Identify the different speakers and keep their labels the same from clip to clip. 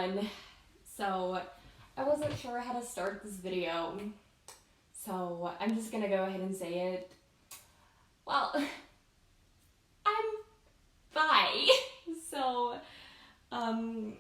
Speaker 1: everyone. So I wasn't sure how to start this video, so I'm just gonna go ahead and say it. Well, I'm bi. So, um,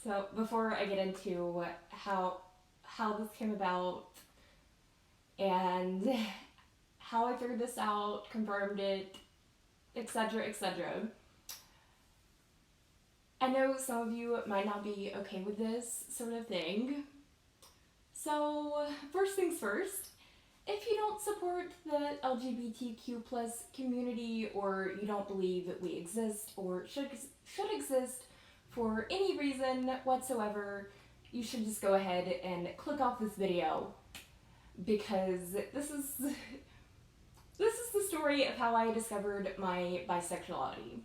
Speaker 1: so before I get into how this came about and how I figured this out, confirmed it, etc., etc. I know some of you might not be okay with this sort of thing. So, first things first, if you don't support the LGBTQ plus community, or you don't believe that we exist or should exist for any reason whatsoever, you should just go ahead and click off this video, because this is the story of how I discovered my bisexuality.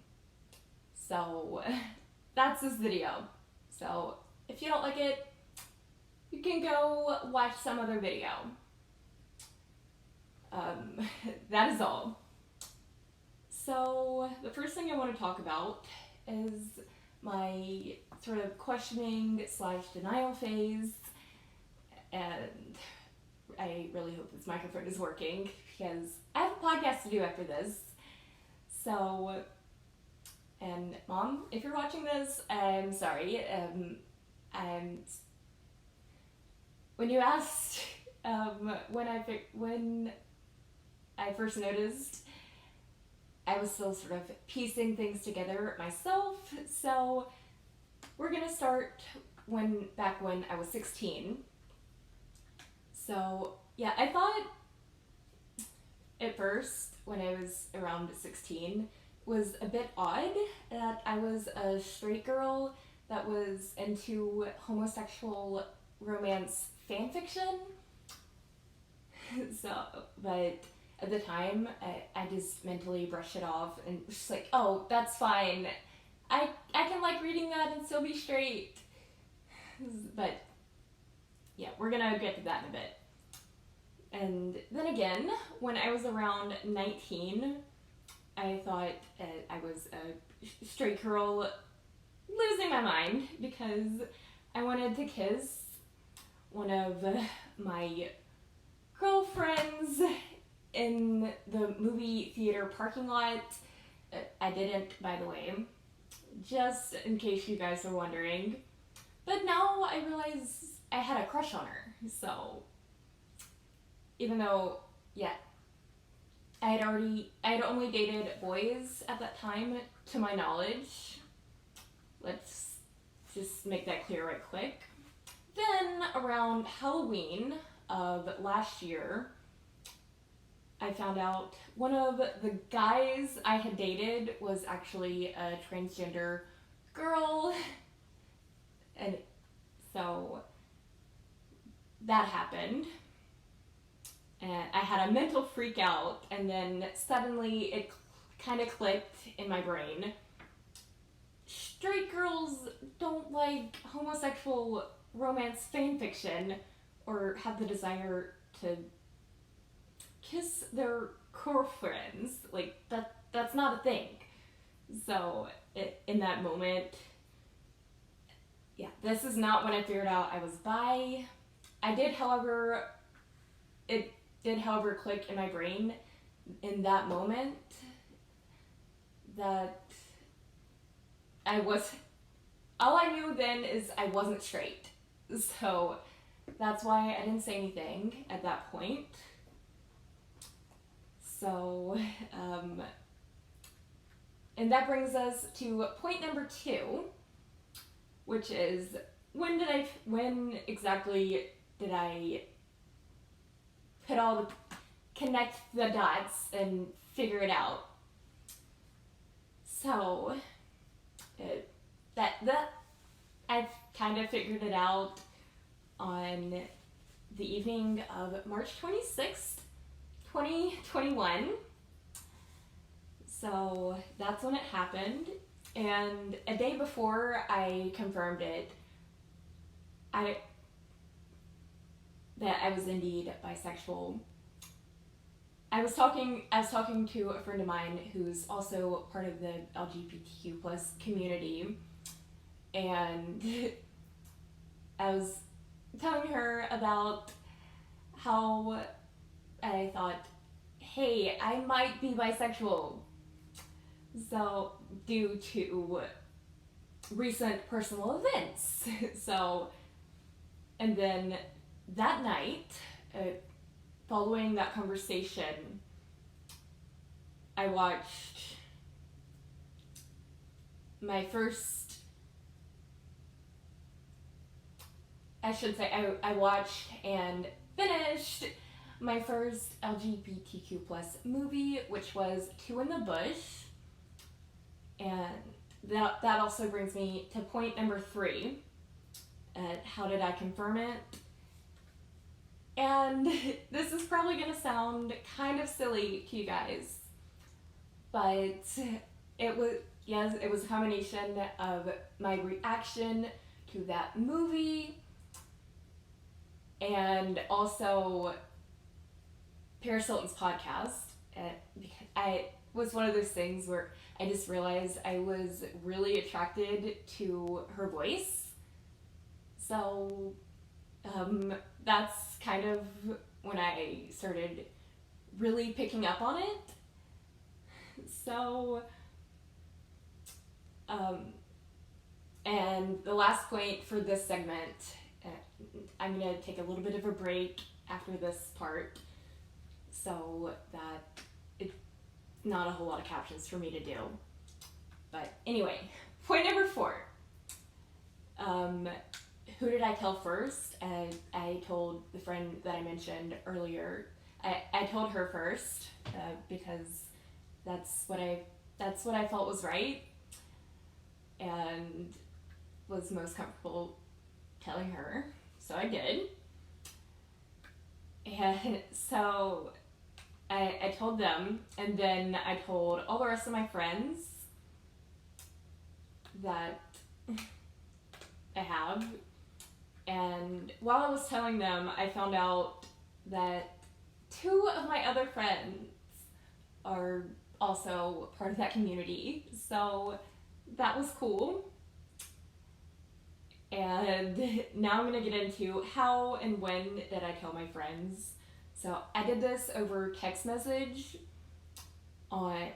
Speaker 1: So that's this video. So if you don't like it, you can go watch some other video. That is all. So the first thing I want to talk about is my sort of questioning / denial phase, and I really hope this microphone is working because I have a podcast to do after this. So, and Mom, if you're watching this, I'm sorry. And when you asked when I first noticed, I was still sort of piecing things together myself. So we're gonna start back when I was 16. So yeah, I thought at first when I was around 16 was a bit odd that I was a straight girl that was into homosexual romance fanfiction. So, but at the time, I just mentally brushed it off and was just like, oh, that's fine. I can like reading that and still be straight. But yeah, we're gonna get to that in a bit. And then again, when I was around 19, I thought I was a straight girl losing my mind because I wanted to kiss one of my girlfriends in the movie theater parking lot. I didn't, by the way, just in case you guys are wondering. But now I realize I had a crush on her. So even though, yeah, I had only dated boys at that time, to my knowledge. Let's just make that clear right quick. Then around Halloween of last year, I found out one of the guys I had dated was actually a transgender girl. And so that happened. And I had a mental freak out, and then suddenly it kind of clicked in my brain. Straight girls don't like homosexual romance fanfiction or have the desire to kiss their girlfriends. Like, that's not a thing. So in that moment, yeah, this is not when I figured out I was bi. It did however click in my brain in that moment that all I knew then is I wasn't straight. So that's why I didn't say anything at that point. So, and that brings us to point number 2, which is when exactly did I connect the dots and figure it out? So, I've kind of figured it out on the evening of March 26th, 2021. So that's when it happened. And a day before I confirmed it, that I was indeed bisexual. I was talking to a friend of mine who's also part of the LGBTQ plus community, and I was telling her about how I thought, hey, I might be bisexual. So, due to recent personal events. So, and then that night, following that conversation, I watched my first, I watched and finished my first LGBTQ plus movie, which was Two in the Bush. And that also brings me to point number 3. How did I confirm it? And this is probably going to sound kind of silly to you guys, but it was a combination of my reaction to that movie and also Paris Hilton's podcast. It was one of those things where I just realized I was really attracted to her voice. So that's kind of when I started really picking up on it. So, and the last point for this segment, I'm going to take a little bit of a break after this part so that it's not a whole lot of captions for me to do. But anyway, point number 4. Who did I tell first? I told the friend that I mentioned earlier. I told her first because that's what I felt was right and was most comfortable telling her. So I did. And so I told them, and then I told all the rest of my friends that I have. And while I was telling them, I found out that 2 of my other friends are also part of that community. So that was cool. And now I'm going to get into how and when did I tell my friends. So I did this over text message on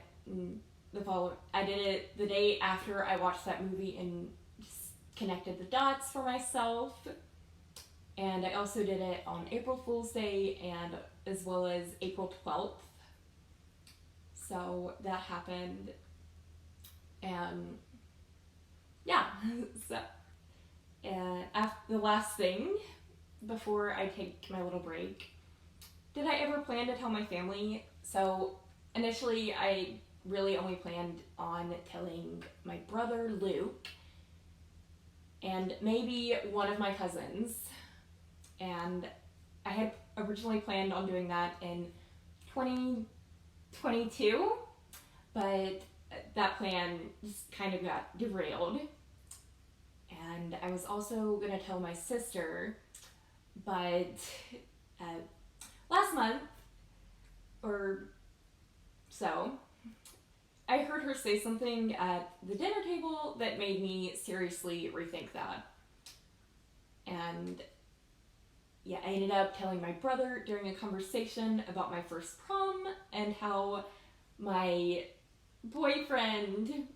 Speaker 1: I did it the day after I watched that movie and just connected the dots for myself. And I also did it on April Fool's Day and as well as April 12th. So that happened. And yeah, so after the last thing before I take my little break, did I ever plan to tell my family? So initially I really only planned on telling my brother Luke and maybe one of my cousins. And I had originally planned on doing that in 2022, but that plan just kind of got derailed. And I was also going to tell my sister, but last month or so, I heard her say something at the dinner table that made me seriously rethink that. And yeah, I ended up telling my brother during a conversation about my first prom and how my boyfriend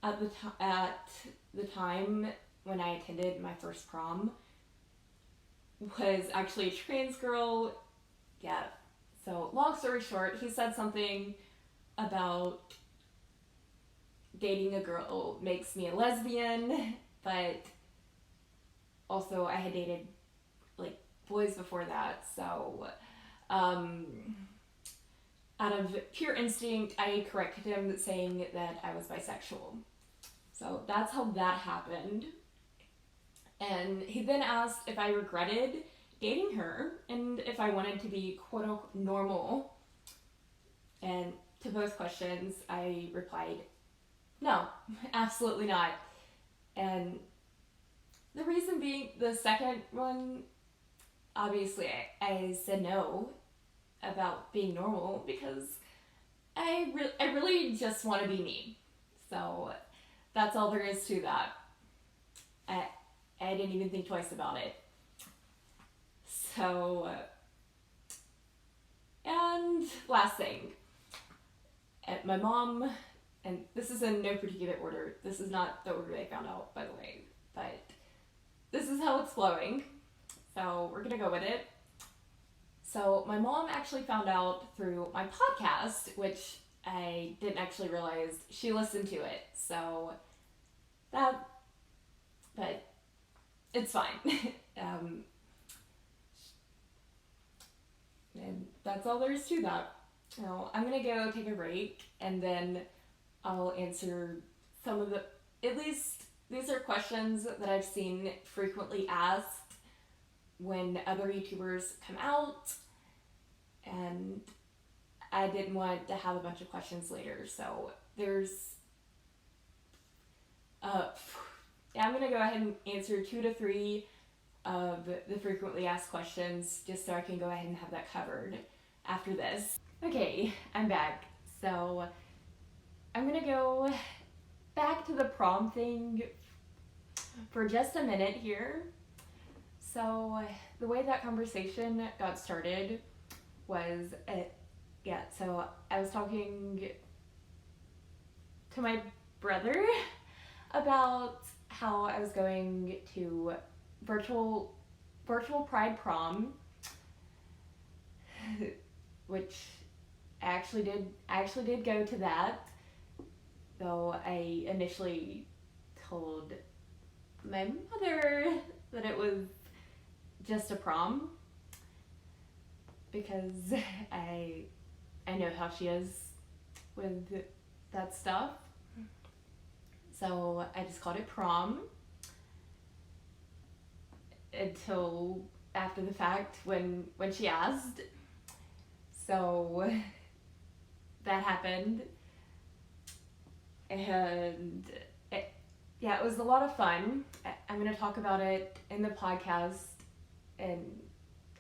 Speaker 1: at the time when I attended my first prom was actually a trans girl. Yeah, so long story short, he said something about dating a girl makes me a lesbian, but also I had dated like boys before that, so out of pure instinct I corrected him saying that I was bisexual. So that's how that happened. And he then asked if I regretted dating her and if I wanted to be quote unquote normal. And to both questions I replied, no, absolutely not. And the reason being, the second one, obviously I said no about being normal because I really just want to be me. So that's all there is to that. I didn't even think twice about it. So, and last thing, my mom, and this is in no particular order, this is not the order I found out, by the way, but this is how it's flowing, so we're gonna go with it. So my mom actually found out through my podcast, which I didn't actually realize she listened to it, so that, but it's fine. And that's all there is to that. Now, I'm gonna go take a break, and then I'll answer some of the, at least these are questions that I've seen frequently asked when other YouTubers come out, and I didn't want to have a bunch of questions later, so there's, I'm gonna go ahead and answer 2 to 3 of the frequently asked questions, just so I can go ahead and have that covered after this. Okay, I'm back. So I'm gonna go back to the prom thing for just a minute here. So the way that conversation got started was, so I was talking to my brother about how I was going to virtual pride prom, which I actually did go to that, though I initially told my mother that it was just a prom, because I know how she is with that stuff. So I just called it prom until after the fact when she asked. So that happened, and it was a lot of fun. I'm going to talk about it in the podcast and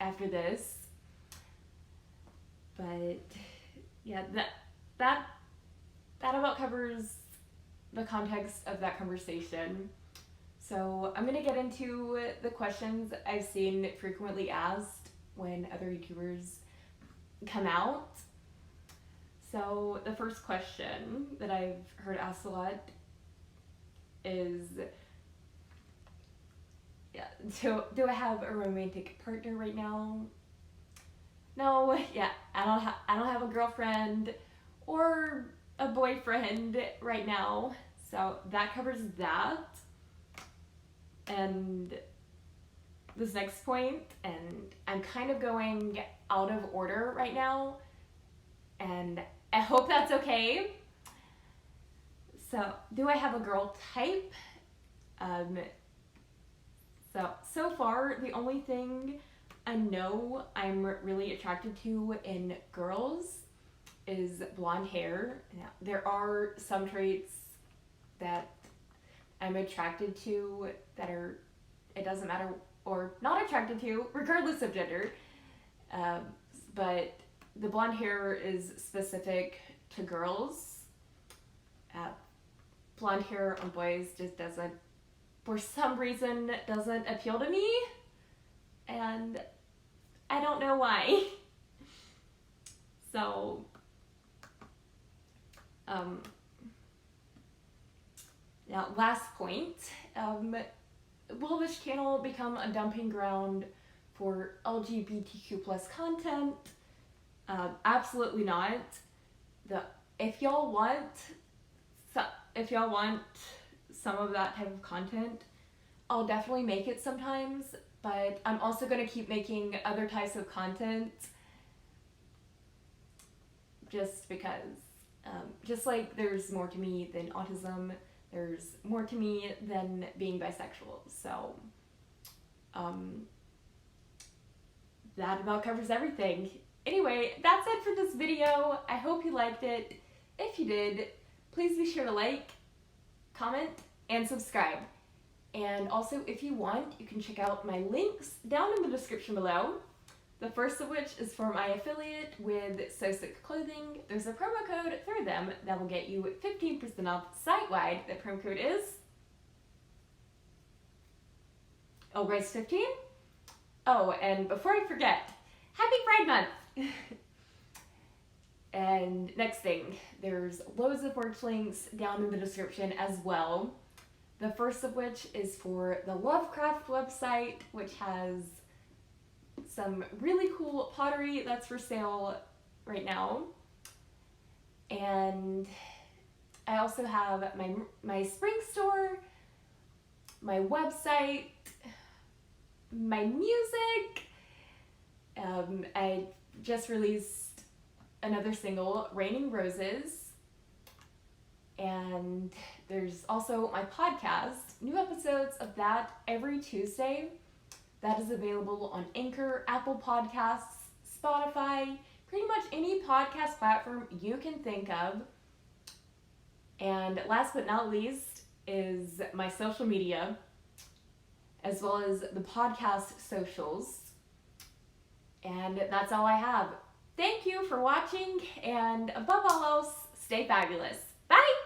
Speaker 1: after this. But yeah, that about covers the context of that conversation. So I'm going to get into the questions I've seen frequently asked when other YouTubers come out. So the first question that I've heard asked a lot is, do I have a romantic partner right now? No, I don't have a girlfriend or a boyfriend right now. So that covers that. And this next point, and I'm kind of going out of order right now, and I hope that's okay. So, do I have a girl type? So far, the only thing I know I'm really attracted to in girls is blonde hair. Now, there are some traits that I'm attracted to that are, it doesn't matter, or not attracted to, regardless of gender. But the blonde hair is specific to girls. Blonde hair on boys just doesn't, for some reason, doesn't appeal to me. And I don't know why. So, now last point, will this channel become a dumping ground for LGBTQ plus content? Absolutely not. If y'all want some of that type of content, I'll definitely make it sometimes, but I'm also going to keep making other types of content just because, just like there's more to me than autism, there's more to me than being bisexual. So, that about covers everything. Anyway, that's it for this video. I hope you liked it. If you did, please be sure to like, comment, and subscribe. And also, if you want, you can check out my links down in the description below. The first of which is for my affiliate with So Sick Clothing. There's a promo code through them that will get you 15% off site-wide. The promo code is Lgrace 15. Oh, and before I forget, happy Pride Month! And next thing, there's loads of work links down in the description as well. The first of which is for the Lovecraft website, which has some really cool pottery that's for sale right now. And I also have my spring store, my website, my music. I just released another single, Raining Roses. And there's also my podcast, new episodes of that every Tuesday. That is available on Anchor, Apple Podcasts, Spotify, pretty much any podcast platform you can think of. And last but not least is my social media, as well as the podcast socials. And that's all I have. Thank you for watching, and above all else, stay fabulous. Bye!